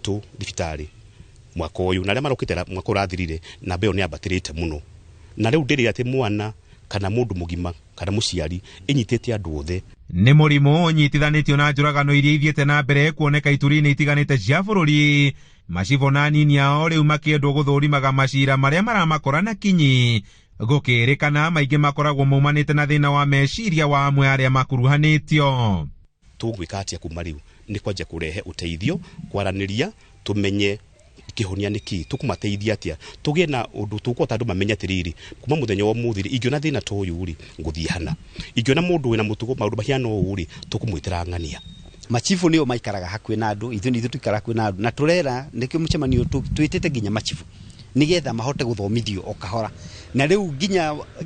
itu thibitari mwaka uyu na ria marokitera mwaka urathirire na mbeo ni ambatirite muno na riu ndiri ati mwana kana mundu mugima kana muciari inyitete andu othe ni murimu unyitithanitio na njuragano iria ithiete na mbere kuoneka ituri-ini itiganite cia bururi. Macibo na nini ao riu makiendwo guthurimaga macira maria maramakora na kinyi gukirikana maingi makoragwo maumanite na thina wa meciria wa amwe aria makuruhanitio. Tugwika atia kuma riu ni kwanja kurehe uteithio kwaraniria tumenye kihonia niki tukumateithia atia tugie na undu tukota andu mamenya tiriri kuma muthenya wa muthiri ingiona thina toyuri nguthie hana ingiona mundu wina mutugo maundu mahiano uri tukumwitira ngania. Machifu nio maikaraga hakwe na andu ithu tukara hakwe na andu na turera nikio mucemanio twitete ginya machifu nigetha mahote guthomithio okahora na riu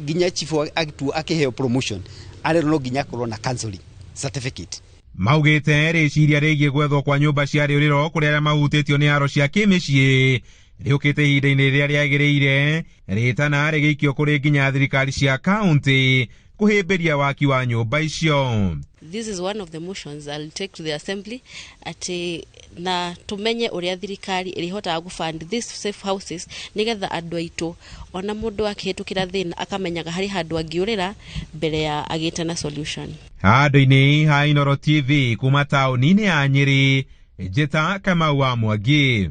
ginya chifu agitu akiheo promotion ari no ginya korwo na counseling certificate. Maugite riciria rigie gwethwo kwa nyumba cia riuriro kuria aria mahutitio ni aro cia kimicii riukite ihinda-ini riria riagiriire ritana rigiikio kuri nginya thirikari cia county kuhimbiria waki wa nyumba icio. This is one of the motions I'll take to the assembly ati na tumenye uria thirikari irihota gufund these safe houses nigetha andu aitu ona mundu akihitukira thina akamenyaga hari handu angiurira mbere ya agite na solution. Handu-ini ha Inooro TV kuma tauni-ini ya Nyeri, njita Kamau wa Mwangi.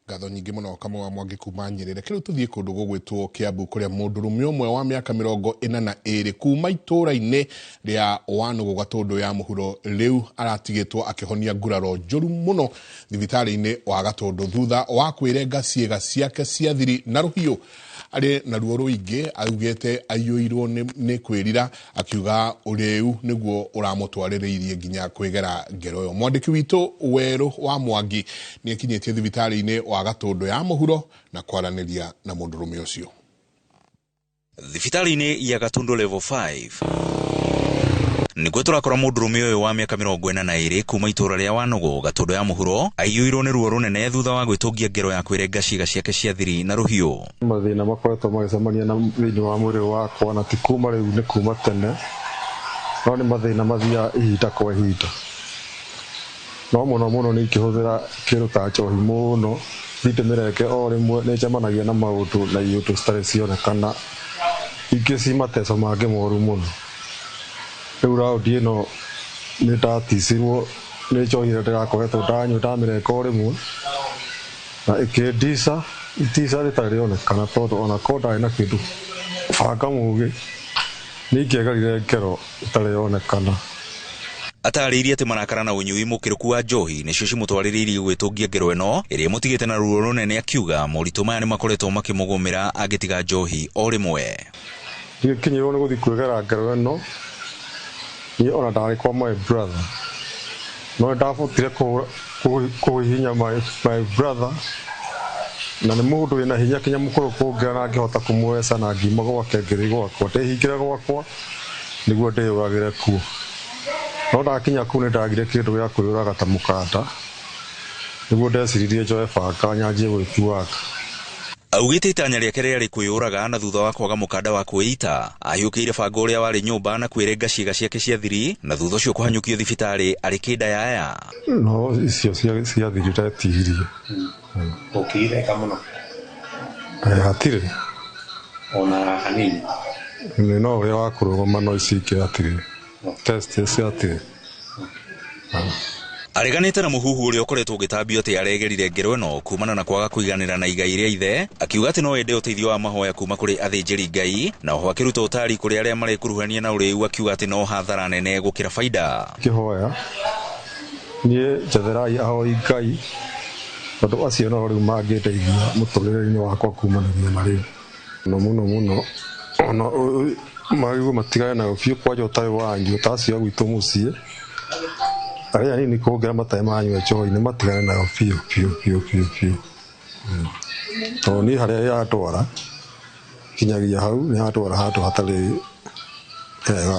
Ngatho nyingi muno Kamau wa Mwangi kuma Nyeri. Reke riu tuthie kundu gugwitwo Kiambu kuria mundurume umwe wa miaka 42 kuma itura-ini ria Wanugu Gatundu ya muhuro riu aratigitwo akihonia nguraro njuru muno thibitari-ini wa Gatundu thutha wa kwirenga ciega ciake cia thiri na ruhiu. Ari na ruo ruingi augete ayuirwo ni kwirira akiuga uriu niguo uramutwariririe nginya kwigera ngero yo. Mwandiki witu Weru wa Mwangi ni ekinyetie thibitari-ini wa Gatundu ya muhuro na kwaraniria na mundurume ucio. Thibitari-ini ya Gatundu level 5 niguo turakora mundurume uyu wa miaka 42 kuma itura ria Wanugu Gatundu ya muhuro aiyuirwo ni ruo runene thutha wa gwitungia ngero ya kwirenga ciega ciake cia thiri na ruhiu. Mathina makoretwo magicemania na thini wa mwiri wakwa na ti kuma riu ni kuma tene no ni mathina mathia ihinda kwa ihinda no muno ni ikihuthira kiruta njohi muno thitimireke o rimwe ni njemanagia na maundu na iundu citari cionekana ingĩ cimateco mangĩ moru muno. Riu raundi ĩno nĩ ndaticirwo nĩ njohire ndĩrakoretwo ndanyua ndamireka o rimwe na ĩkĩndica itica rĩtarĩ rĩonekana tondũ ona ko ndarĩ na kĩndũ banga mũgĩ nĩ ingĩagarire ngero ĩtarĩ yonekana. Ataririe ati marakara na unyui mukiruku wa njohi nicio cimutwariririe gwitungia ngero eno iria mutigite na ruo runene akiuga muritu maya ni makoretwo makimugumira agitiga njohi o rimwe. Ndikinyirwo ni guthi kwigera ngero eno ni ona ndari kwa my brother no ndafutire kuhihinya my brother na ni mundu wina hinya kinya mukuru kungira na ngihota kumwesa na ngima gwake ngiri gwakwa ndihingire gwakwa niguo ndiyuragire kuo no ndakinya ku ni ndagire kindu gya kwiyuraga ta mukanda niguo ndeciririe njoe banga nyanjie gwikuaka. Augite itanya riake riari kwiyuraga na thutha wa kwaga mukanda wa kwita ahiukire banga uria wari nyumba na kwirenga ciega ciake cia thiri na thutha ucio kuhanyukio thibitari ari kidayaya. No icio cia thiri tetihirie okire kamuno hatire ona hanini ni no uria wakurugama no icike atire test cia atire. Areganite na muhuhu uria ukoretwo ugitambio ati aregerire ngero eno kumana na kwaga kuiganira na igai ria ithe akiuga ati no ende uteithio wa mahoya kuma kuri athinjiri ngai na oho akiruta utari kuri aria marekuruhania na uriu akiuga ati no hathara nene gukira faida. Kihoya nie jatherai ahoi ngai tondu acio no riu mangeteithia muturire-ini wakwa kumanagia na riu no muno ona marigu matigane na biu kwaja utari wanyu utacio gwitu mucie aria nini kugira matai manyu njohi ni matigane na biu to ni haria ya twara kinyagia hau ni hatwara hatu hatari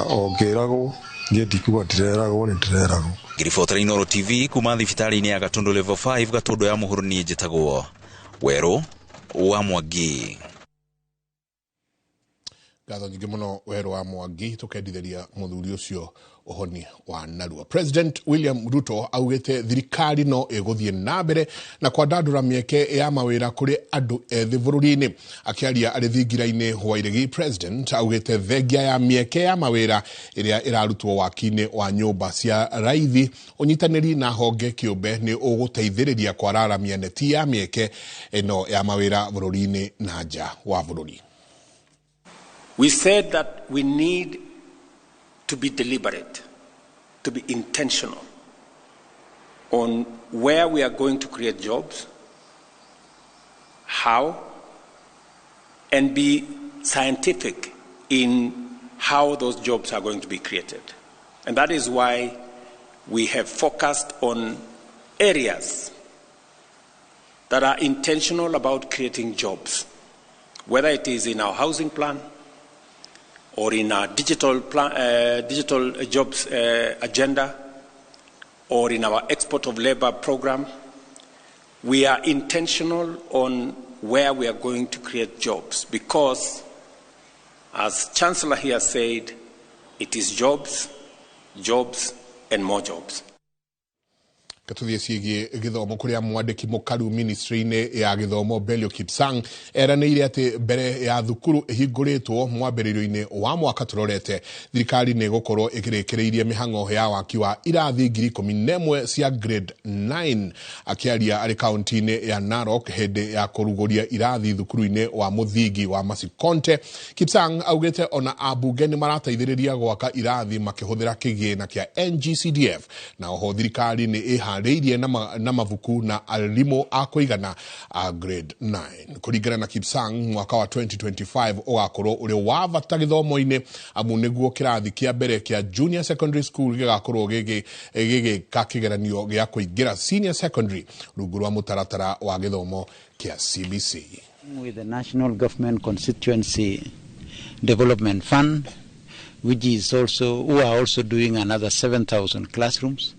ongeragwo ngĩndikuga ndireragwo nĩ ndireragwo. Ngiribotera Inooro TV kuma thibitari-ini ya Gatundu level 5 Gatundu ya muhuro ni njitagwo Weru wa Mwangi. Gatho nyingi muno Wero wa Mwangi tukendithiria muthuri ucio uhoni wa narua. President William Ruto augite thirikari no iguthie na mbere na kwandandura mieke ya mawira kuri andu ethi bururi-ini. Akiaria ari thingira-ini hwairigi, President augite thengia ya mieke ya mawira iria irarutwo waki-ini wa nyumba cia raithi, unyitaniri na honge kiumbe ni uguteithiriria kwararamia neti ya mieke ino ya mawira bururi-ini na nja wa bururi. We said that we need to be deliberate, to be intentional on where we are going to create jobs, how, and be scientific in how those jobs are going to be created. And that is why we have focused on areas that are intentional about creating jobs, whether it is in our housing plan, or in our digital jobs agenda, or in our export of labor program. We are intentional on where we are going to create jobs because, as Chancellor here said, it is jobs, jobs, and more jobs. Katuthie ciĩgiĩ gĩthomo kũrĩa mwandĩki mũkaru ministry-inĩ ya gĩthomo Belio Kipsang eranĩire atĩ mbere ya thukuru ĩhingũrĩtwo mwambĩrĩrio-inĩ wa mwaka tũrorete, thirikari nĩ ĩgũkorwo ĩkĩrĩkĩrĩirie mĩhang'o ya waki wa irathi 11,000 cia grade 9. Akiaria arĩ kaunti-inĩ ya Narok hĩndĩ ya kũrugũria irathi thukuru-inĩ wa mũthingi wa Masikonte, Kipsang augĩte ona ambunge nĩ marateithĩrĩria gwaka irathi makĩhũthĩra kĩgĩna kĩa NGCDF, na oho thirikari nĩ reirie na mavuku na alimu akuigana grade 9. Kuringana na Kipsang, mwaka wa 2025 ugakorwo uri wa bata githomo-ini amu niguo kirathi kia mbere kia junior secondary school gigakorwo gigika kigeranio gia kuingira senior secondary rungu rwa mutaratara wa githomo kia CBC. With the National Government Constituency Development Fund, which is who are also doing another 7,000 classrooms.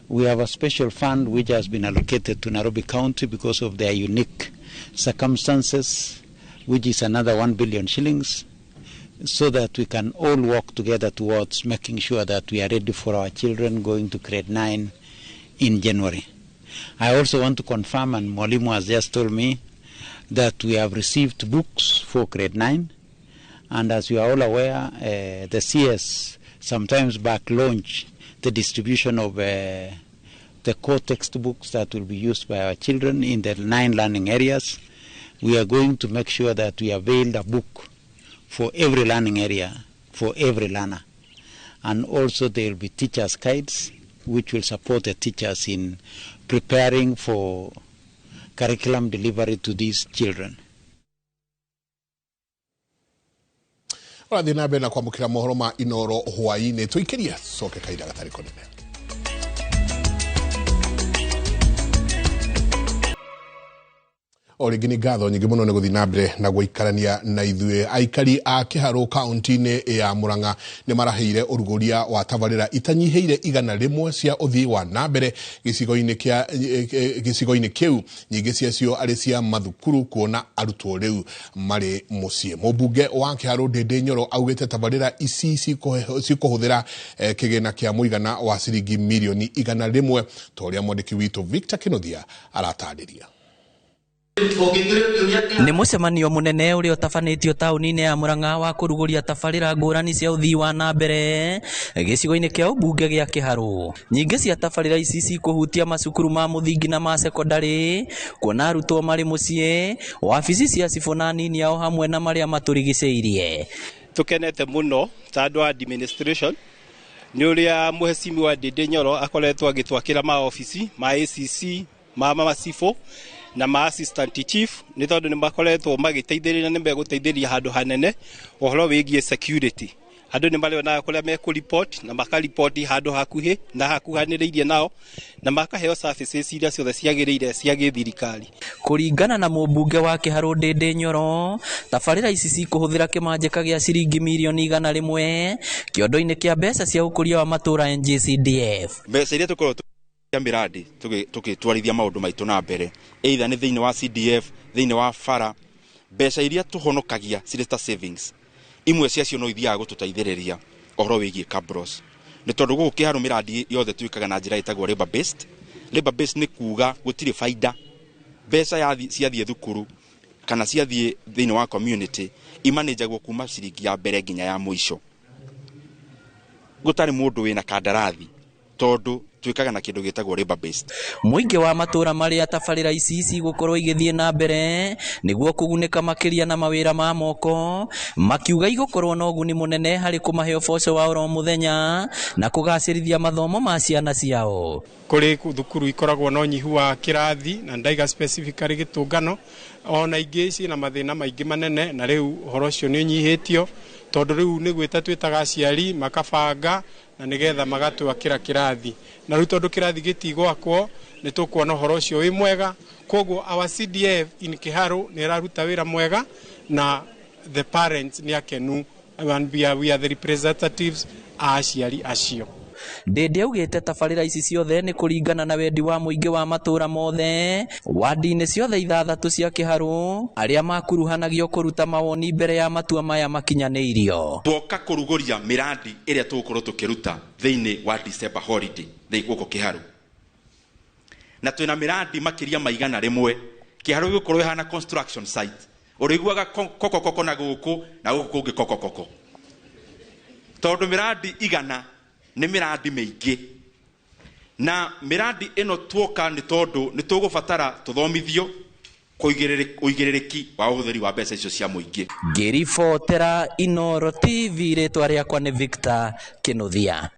We have a special fund which has been allocated to Nairobi County because of their unique circumstances, which is another 1 billion shillings, so that we can all work together towards making sure that we are ready for our children going to grade 9 in January. I also want to confirm, and Mwalimu has just told me, that we have received books for grade 9, and as you are all aware, the CS sometimes back launch the distribution of the core textbooks that will be used by our children in the 9 learning areas. We are going to make sure that we avail a book for every learning area, for every learner. And also there will be teachers' guides, which will support the teachers in preparing for curriculum delivery to these children. Ora thina bena kwamukira mohoro ma Inoro hwaini tuikiria soke kaida gatari konene. Origini gatho nyingi muno ni guthi na mbere na guikarania na ithuĩ. Aikari a Kĩharũ kaunti-inĩ ya Murang'a ni maraheire uruguria wa tabarĩra itanyiheire 100 cia uthii wa na mbere gĩcigo-inĩ kĩu, nyingĩ ciacio arĩ cia mathukuru, kuona arutwo rĩu marĩ mũciĩ. Mũmbunge wa Kĩharũ Ndĩndĩ Nyoro augĩte tabarĩra ici cikũhũthĩra kĩgĩna kĩa mũigana wa ciringi mirioni 100, ta ũrĩa mwandĩki witũ Victor Kĩnuthia aratarĩria. Nĩ mũcemanio mũnene ũrĩa ũtabanĩtio taũni-inĩ ya Murang'a wa kũrugũria tabarĩra ngũrani cia ũthii wa na mbere gĩcigo-inĩ kĩa ũmbunge gĩa Kĩharũ. Nyingĩ cia tabarĩra ici cikũhutia macukuru ma mũthingi na ma sekondarĩ, kuona arutwo marĩ mũciĩ, wabici cia cibũ na nini ao hamwe na marĩa matũrigicĩirie. Tũkenete mũno ta andũ a administration nĩ ũrĩa mũhecimi wa Ndĩndĩ Nyoro akoretwo agĩtwakĩra maobici ma ACC ma macibũ na ma assistant chief ni tondu ni makoretwo magiteithĩrĩria ni megũteithĩria handũ hanene ũhoro wĩgiĩ security. Andũ ni marĩonaga kũrĩa mekũreport na makareport handũ hakuhĩ na hakuhanĩrĩirie nao na makaheo services iria ciothe ciagĩrĩire cia gĩthirikari. Kũringana na mũmbunge wa Kĩharũ Ndĩndĩ Nyoro, tabarĩra ici cikũhũthĩra kĩmanjĩka gĩa ciringi mirioni 100 kĩondo-inĩ kĩa mbeca cia ũkũria wa matũra NGCDF. Mbeca iria tũkorwo ya miradi tũgĩtwarithia maũndũ maitũ na mbere, either nĩ thĩinĩ wa CDF, thĩinĩ wa bara, mbeca iria tũhonokagia cirĩ ta savings imwe ciacio no ithiaga gũtũteithĩrĩria ohoro wĩgiĩ cabros nĩ tondũ gũkũ kĩharo mĩrandi yothe twĩkaga na njĩra ĩtagwo labor based nĩ kuga gũtirĩ baida mbeca ciathiĩ thukuru kana ciathiĩ thĩinĩ wa community imanagwo kuma ciringi ya mbere nginya ya mũico gũtarĩ mũndũ wĩna kandarathi tondũ twĩkaga na kĩndũ gĩtagwo labor based. Mũingĩ wa matũra marĩa tabarĩra ici gũkorwo igĩthiĩ na mbere nĩguo kũgunĩka makĩria na mawĩra ma moko makiuga igũkorwo na ũguni mũnene harĩ kũmahe ũboco wa oro mũthenya na kũgacĩrithia mathomo ma ciana ciao. Kũrĩ thukuru ikoragwo na ũnyihu wa kĩrathi na ndaiga specifically gĩtũngano ona ingĩ ici na mathĩna maingĩ manene na rĩu ũhoro ũcio nĩ ũnyihĩtio tondũ rĩu nĩ gwĩta twĩtaga aciari makabanga na nigetha magatwakĩra kĩrathi na rĩu tondũ kĩrathi gĩtigwakwo nĩ tũkuona ũhoro ũcio wĩ mwega koguo our CDF in Kiharu nĩ ĩraruta wĩra mwega na the parents nĩ akenu and we are the representatives a aciari acio. Ndende augĩte tabarĩra ici ciothe nĩ kũringana na wendi wa mũingĩ wa matũra mothe wadi-inĩ ciothe 6 cia Kiharu arĩa makuruhanagio kũruta mawoni mbere ya matua maya makinyanĩirio. Twoka kũrugũria miradi ĩrĩa tũgũkorwo tũkĩruta thĩinĩ wa December holiday gũkũ Kiharu na twĩna miradi makĩria maigana rĩmwe Kiharu gũkorwo hana construction site ũrĩiguaga kokokoko na gũkũ na gũkũ kũngĩ kokokoko tondũ miradi igana nĩ miradi mĩingĩ na miradi ĩno twoka nĩ tondũ nĩ tũgũbatara tũthomithio ũigĩrĩrĩki wa ũhũthĩri wa mbeca icio cia mũingĩ. Ngĩribotera Inooro TV rĩtwa rĩakwa nĩ Victor Kĩnuthia.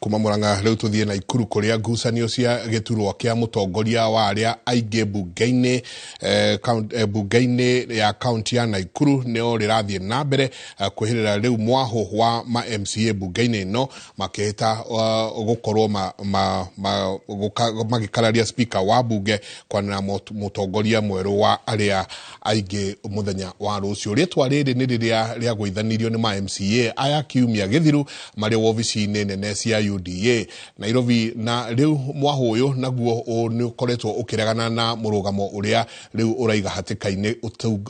Kuma Murang'a rĩu tũthiĩ Naikuru kũrĩa ngucanio cia gĩturwa kĩa mũtongoria wa arĩa aingĩ bunge-inĩ ya kaunti ya Naikuru nĩo rĩrathiĩ na mbere kwĩhĩrĩra rĩu mwaho wa ma MCA bunge-inĩ ĩno makĩhĩta gũkorwo magĩkararia speaker wa bunge kwanĩra mũtongoria mwerũ wa arĩa aingĩ mũthenya wa rũciũ. Rĩtwa rĩrĩ nĩ rĩrĩa rĩagũithanirio nĩ ma MCA aya kiumia gĩthiru marĩ wobici-inĩ nene cia UDA Nairobi na riu mwaho uyu naguo ni ukoretwo ukiregana na murugamo uria riu uraiga hatikaini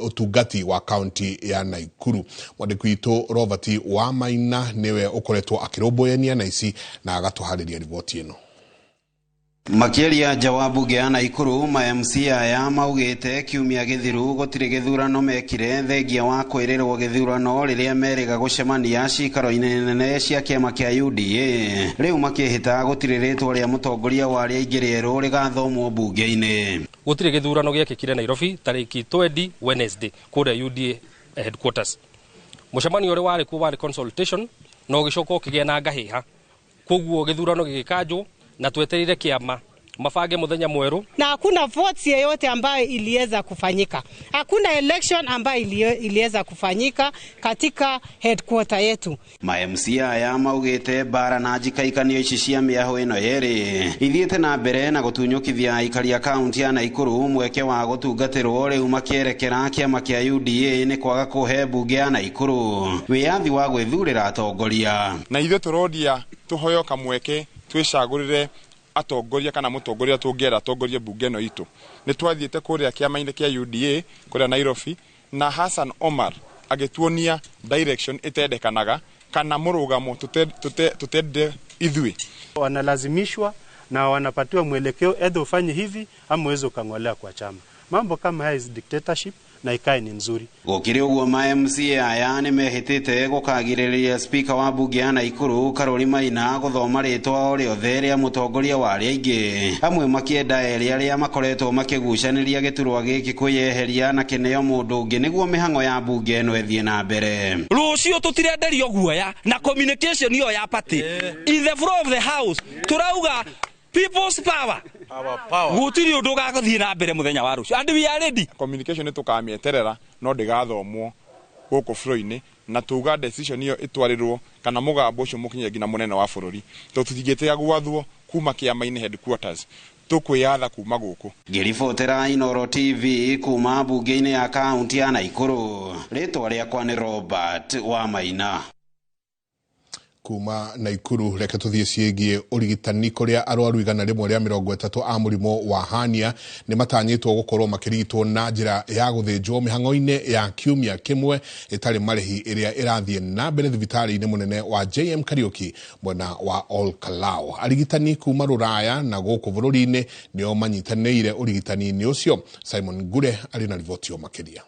utungati wa county ya Naikuru. Mwandiki witũ Robert wa Maina niwe ukoretwo akiromboyania na ici na agatuhariria riboti ino. Makiria jawabu gya Naikuru ma MCA ya maugite kiumia githiru gutire githurano mekire thengia wa kwĩrĩrwo githurano riria meriga gucemania cikaro-inĩ nene cia kĩama kĩa UDA riu makĩhĩta gutire rĩtwa rĩa mũtongoria wa arĩa aingĩ rĩerũ rĩgathomwo bunge-inĩ. Gutire githurano gĩekĩkire Nairobi tarĩki 20 Wednesday kũrĩa UDA headquarters. Mũcemanio ũrĩa warĩ kuo warĩ consultation no gĩcoka kĩgĩa na ngahĩha koguo githurano gĩgĩkanjwo na tweterire kiama mafange muthenya mweru na hakuna votes yoyote ambayo iliweza kufanyika. Hakuna election ambayo iliweza kufanyika katika headquarter yetu. Ma MCA ya maugite bara na njikaikanio ici cia mĩaho ĩno yerĩ ithiĩte na mbere na gũtunyũkithia aikari a kaunti ya Naikuru mweke wa gũtungatĩrwo rĩu makĩerekera kĩama kĩa UDA nĩ kwaga kũhe bunge ya Naikuru wĩyathi wa gwĩthurĩra atongoria. Na ithuĩ tũrodia tũhoyoka mweke twĩcagũrĩre atongoria kana mũtongoria tũngĩera atongoria bunge ĩno itũ. Nĩ twathiĩte kũrĩa kĩama-inĩ kĩa UDA kũrĩa Nairobi na Hassan Omar agĩtuonia direction ĩtendekanaga kana mũrũgamo tutende ithuĩ. Wanalazimishwa na wanapatiwa mwelekeo edho ufanye hivi ama uweze ukang'olea kwa chama. Mambo kama haya is dictatorship na ikae ni nzuri. Gũkĩrĩ ũguo ma MCA aya nĩ mehĩtĩte gũkagirĩrĩria speaker wa bunge ya Naikuru Karoli Maina gũthoma rĩtwa o rĩothe rĩa mũtongoria wa arĩa aingĩ. Amwe makĩenda erĩ arĩa makoretwo makĩgucanĩria gĩturwa gĩkĩ kwĩyeheria na kĩneo mũndũ ũngĩ nĩguo mĩhang'o ya bunge ĩno ĩthiĩ na mbere. Rũciũ tũtirenderio guoya na communication iyo ya party. In the floor of the house turauga people's power. Gutiri undu gagathiĩ na mbere muthenya wa rũciũ and we are ready. Communication tukamĩeterera no ndĩgathomwo gũkũ floor-inĩ na tuga decision iyo ĩtwarĩrwo kana mũgambo ũcio mũkinye nginya mũnene wa bũrũri tũtingĩtĩga gwathwo kuma kĩama-inĩ headquarters tukwĩyatha kuma gũkũ. Ngĩribotera Inooro TV kuma bunge-inĩ ya kaunti ya Naikuru rĩtwa rĩakwa nĩ Robert wa Maina. kuma Naikuru reke tuthie ciegie urigitani kuria arwaru igana rimwe ria 30 a murimo wa hania ni matanyitwo gukorwo makirigitwo na njira ya guthinjwo mihango-ine ya kiumia kimwe itari marihi iria irathie na mbere thibitari-ini munene wa JM Kariuki mwena wa Ol Kalou. Arigitani kuma Ruraya na guku bururi-ini nio manyitanire urigitani-ini ucio. Simon Gure ari na riboti makiria.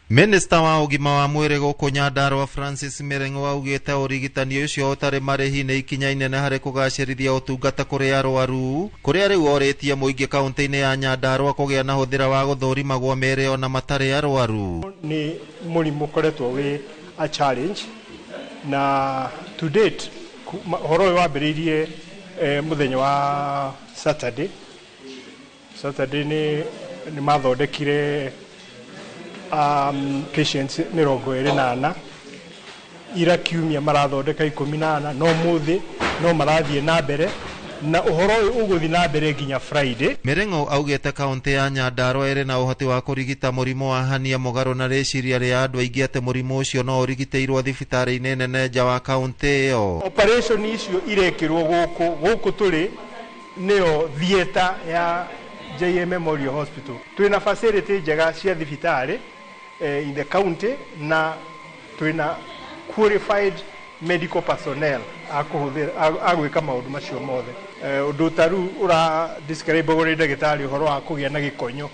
Minister wa ugima wa mwiri guku Nyandarua Francis Mirengo augite urigitani ucio utari marihi ni ikinya inene hari kugacirithia utungata kuri arwaru kuria riu oritie muingi kaunti-ini ya Nyandarua kugia na huthira wa guthurima gwa miri ona matari arwaru. Ni murimu koretwo wi a challenge na to date horo wambiririe muthenya wa Saturday ni mathondekire patients 28 ira kiumia marathondeka 18 no muthi no marathie na mbere na uhoro uyu uguthi na mbere nginya Friday. Mirengo augite kaunti ya Nyandarua iri na uhoti wa kurigita murimo wa hania mugaru na reciria ria andu aingi ate murimo ucio no urigiteirwo thibitari-ini nene nja wa kaunti iyo. Operation icio irekirwo guku turi neo theater ya JM Memorial Hospital. Twina facility njega cia thibitari in the county na twina qualified medical personnel agwika maundu macio mothe. Undu taru ura describe gore ndagitari horo wa kugia na gikonyo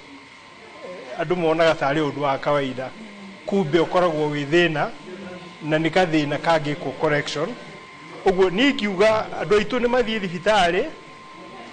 andu monaga tari undu wa kawaida kumbe ukoragwo withina na nikathina kangiko correction. Uguo ni kiuga andu aitu ni mathie thibitari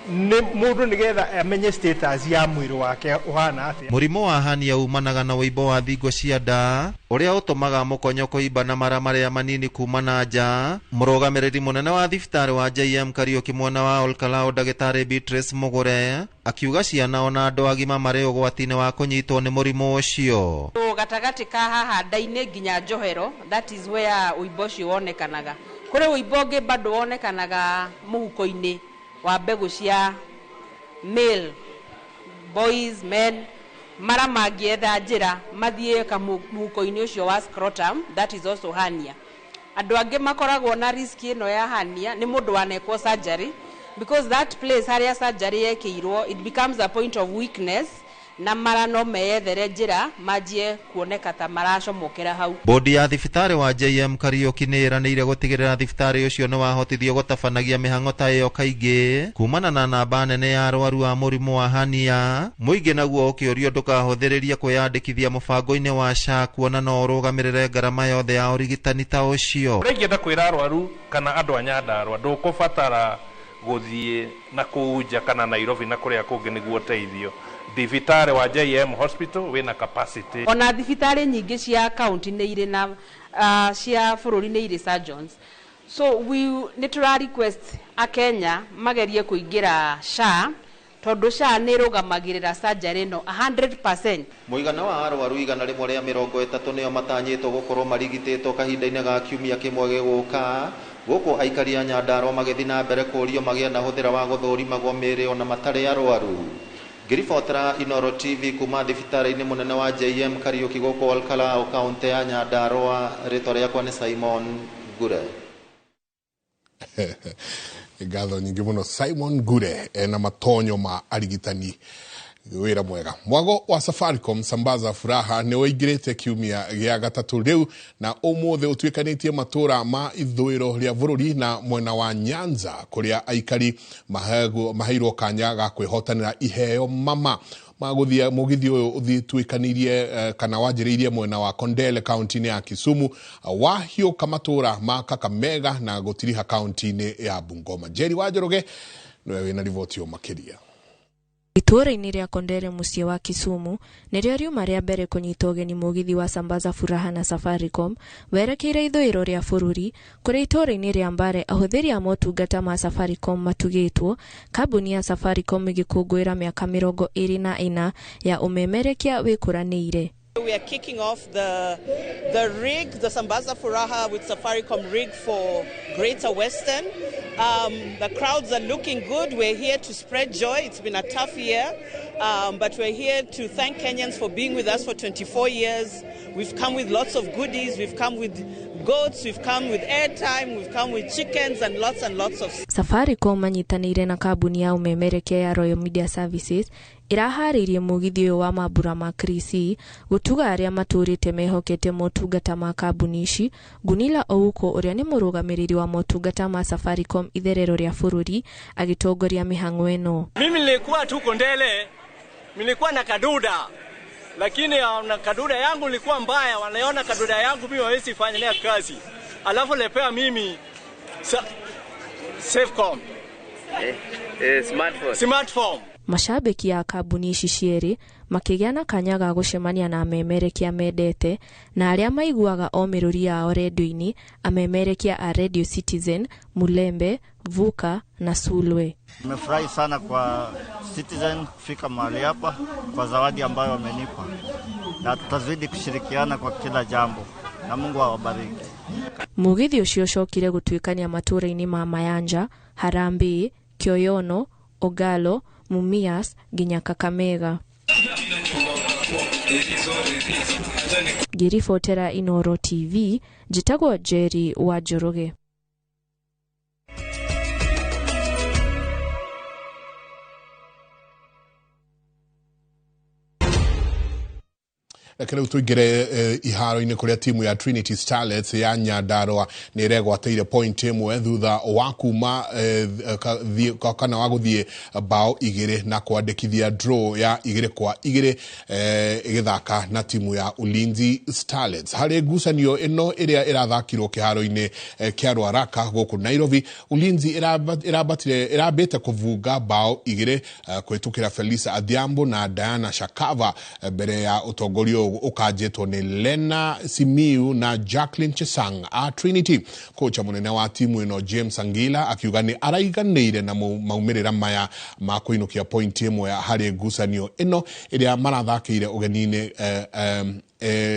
ni mundu nigetha amenye status ya mwiri wake uhana atia. Murimo wa hania umanaga na wibo wa thingo cia nda uria utumaga mukonyo kuimba na mara maria manini kuma na nja. Murugamiriri munene wa thibitari wa JM Kariuki mwena wa Ol Kalou Dagitari Beatrice Mugure akiuga ciana ona andu agima mari ugwati-ini wa kunyitwo ni murimo ucio. Gatagati ka haha nda-ini nginya njohero, that is where wibo ucio wonekanaga. Kuri wibo ungi bado wonekanaga muhuko-ini wa mbegu cia male boys men mara magietha njira mathie kamuhuko-ini ucio wa scrotum, that is also hernia. Andu angi makoragwo na risk ino ya hernia ni mundu wanekwo surgery, because that place haria surgery yekirwo it becomes a point of weakness na mara no meyethere njira majie kuoneka ta maracomokera hau. Bodi ya thibitari wa JM Kariuki ni iraniire gutigirira thibitari ucio ni wahotithio gutabanagia mihango ta iyo kaingi kumana na namba nene ya arwaru a murimo wa hania. Muingi naguo ukiurio ndukahuthiririe kwiyandikithia mubango-ini wa SHA kuona no urugamirire ngarama yothe ya urigitani ta ucio. Urengienda kwira arwaru kana andu a Nyandarua ndukubatara guthie na kuja kana Nairobi na kuria kungi niguo teithio. Thibitari wa JM Hospital wina capacity. Ona thibitari nyingi cia county ni iri na cia bururi ni iri surgeons. So we need request a Kenya magerie kuingira SHA tondu SHA ni rugamagirira surgery no 100%. Muigana wa arwaru igana rimwe ria 30 nio matanyitwo gukorwo marigititwo kahinda-ini ga kiumia kimwe giguka guku aikari a Nyandarua magithi na mbere kurio magia na huthira wa guthurima gwa miri ona matari arwaru. Girifotera Inoro TV kuma thibitari-ini munene wa JM Kariuki guku Ol Kalou kaunti ya Nyandarua. Ritwa riakwa ni Simon Gure. Ngatho nyingi muno Simon Gure na matonyo ma arigitani wira mwega. Mwago wa Safaricom Sambaza Furaha ni waingirite kiumia gia gatatu riu na umuthe utwikanitie matura ma ithwiro ria bururi na mwena wa Nyanza kuria aikari mahairwo kanya ga kwihotanira iheo mama maguthia mugithi uyu uthitwikanirie kana wanjiriirie mwena wa Kondele kaunti-ini ya Kisumu wahio kamatura ma Kakamega na gutiriha kaunti-ini ya Bungoma. Jerry Wajoroge niwe wina riboti yo makiria. Itũra-inĩ rĩa Kondere muciĩ wa Kisumu nĩrĩo riuma rĩa mbere kũnyita ũgeni mũgithi wa Sambaza Furaha na Safaricom werekeire ithũĩro rĩa bũrũri kũrĩa itũra-inĩ rĩa Mbare ahũthĩri a motungata ma Safaricom matugĩtwo kambuni ya Safaricom ĩgĩkũngũĩra mĩaka 24 ya ũmemerekia wĩkũranĩire. We are kicking off the rig, the Sambaza Furaha with Safaricom rig for Greater Western. The crowds are looking good. We're here to spread joy. It's been a tough year, but we're here to thank Kenyans for being with us for 24 years. We've come with lots of goodies. We've come with goats, we've come with airtime, we've come with chickens and lots of... Safaricom manyitanĩire na kambuni ya umemerekia ya Royal Media Services iraharirie mugithi uyu wa mambura ma Krisi gutuga aria maturite mehokete motungata ma kambuni ici. Gunilla Ouko uria ni murugamiriri wa motungata ma Safaricom itherero ria bururi agitongoria mihango eno. Mimi nilikuwa tu Kondele, nilikuwa na kaduda, lakini na kaduda yangu ilikuwa mbaya, wanaona kaduda yangu mimi hawezi fanya kazi. Alafu lepewa mimi Safecom. Smartphone. Mashabiki ya kambuni ici cierĩ makĩgĩa na kanya ga gũcemania na amemerekia mendete na arĩa maiguaga o mĩrũri yao redio-inĩ, amemerekia a Radio Citizen, Mulembe, Vuka na Sulwe. Nimefurahi sana kwa Citizen kufika mahali hapa kwa zawadi ambayo wamenipa, na tutazidi kushirikiana kwa kila jambo, na Mungu awabariki. Mugithi ũcio ũcokire gũtuĩkania matũũra-inĩ ma Mayanja, Harambee, Kyoyono, Ogalo, Mumias nginya Kakamega. Ngiribotera Inoro TV, njĩtagwo Jerry wa Njoroge. Reke rĩu tũingĩre iharo-inĩ kũrĩa timu ya Trinity Starlets ya Nyandarua nĩ ĩregwatĩire point ĩmwe thutha wa kuma kana wa gũthiĩ bao 2 na kwandĩkithia draw ya 2-2 ĩgĩthaka na timu ya Ulinzi Starlets. Harĩ ngucanio ĩno ĩrĩa ĩrathakirwo kĩharo-inĩ kĩa Ruaraka gũkũ Nairobi, Ulinzi ĩrambĩte kũvunga bao 2 kũhĩtũkĩra Felisa Adhiambo na Diana Shakava mbere ya ũtongorio ukajetwo ni Lena Simiu na Jacqueline Chesang a Trinity. Kocha munene wa timu ino James Angila akiuga ni araiganĩire na maumirĩra maya ma kũinũkia point ĩmwe harĩ ngucanio ino ĩrĩa marathakĩire ũgeninĩ.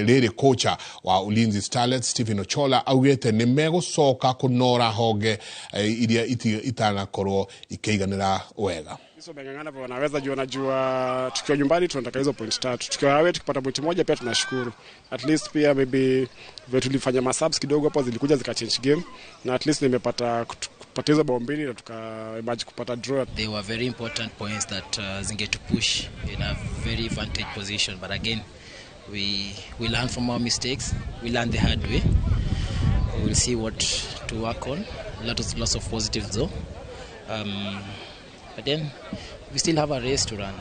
Rĩrĩ kocha wa Ulinzi Starlets Stephen Ochola augĩte nĩ megũcoka kũnora honge iria itanakorwo ikĩiganĩra wega. Sio bengangana kwa wanaweza jua tukiwa nyumbani tunataka hizo point 3. Tukiwa away tukipata point 1 pia tunashukuru. At least pia maybe vile tulifanya masubs kidogo hapo zilikuja zika change game na at least nimepata kupoteza bao 2 na tukaemerge kupata draw. They were very important points that zinge to push in a very advantage position, but again we learn from our mistakes. We learn the hard way. We'll see what to work on. Lots of positives though. But then we still have a race to run.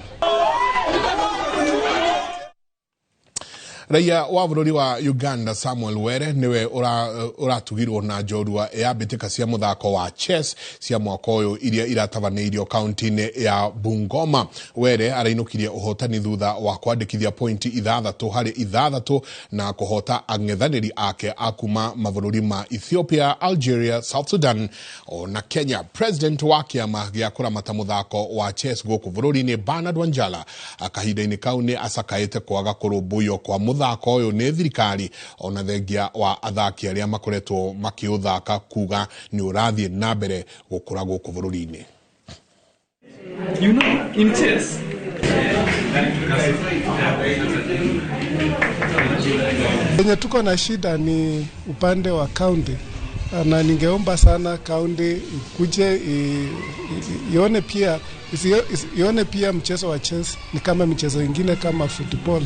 Raia wa bũrũri wa Uganda Samuel Were niwe uratugirwo na njorua ya mbĩtĩka cia mũthako wa chess cia mwaka ũyũ iria iratabanĩirio kaunti-inĩ ya Bungoma. Were arainũkirie ũhotani thutha wa kwandĩkithia pointi 6-6 na kũhota ang'ethanĩri ake akuma mabũrũri ma Ethiopia, Algeria, South Sudan na Kenya. President wa kĩama gĩa kũramata mũthako wa chess gũkũ bũrũri-inĩ Bernard Wanjala akahinda-inĩ kau nĩ acakaĩte kwaga kũrũmbũiyo kwa muthako uyu ni thirikari ona thengia wa athaki aria makoretwo makiuthaka kuga ni urathie na mbere gukura guku bururi-ini. You know, in chess Kwenye tuko na shida ni upande wa county, na ningeomba sana county ikuje ione pia mchezo wa chess ni kama michezo ingine kama football.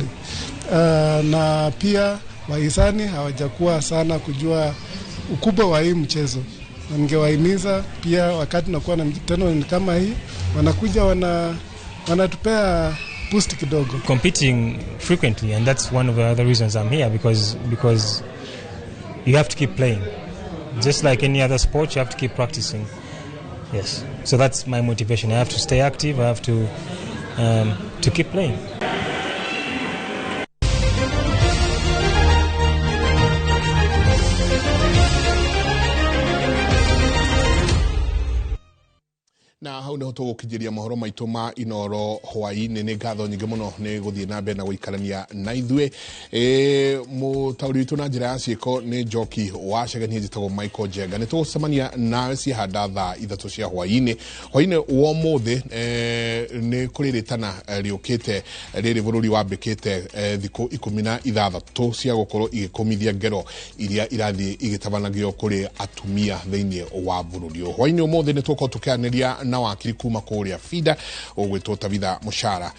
Na pia wahisani hawajakuwa sana kujua ukubwa wa hii mchezo. Ningewahimiza pia wakati nakuwa na mkutano kama hii wanakuja wanatupea boost kidogo. Competing frequently, and that's one of the other reasons I'm here, because you have to keep playing. Just like any other sport, you have to keep practicing. Yes. So that's my motivation. I have to stay active. I have to keep playing. Na hau neho tugukijiria mohoro maitu ma Inoro hwaini. Ni ngatho nyingi muno ni guthie na mbere na guikarania na ithue. Mutauri witu na njira ya ciiko ni Njoki wa Cegeni njitagwo Michael Jenga. Ni tugucemania nawe ciahanda thaa 3 cia hwaini wo muthi ni kuriritana riukite riri bururi wambikite thiku 16 cia gukorwo igikomithia ngero iria irathi igitabanagio kuri atumia thiini wa bururi. Hwaini umuthi ni tuko tukianiria na wakiri kuma kuria FIDA ugwitwo Tabitha Muchara.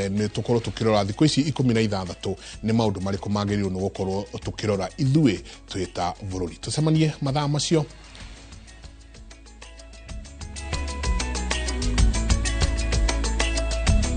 Ni tukorwo tukirora thiku ici 16 ni maundu mariku magiririo no gukorwo tukirora ithue twita bururi. Tucemanie mathaa macio.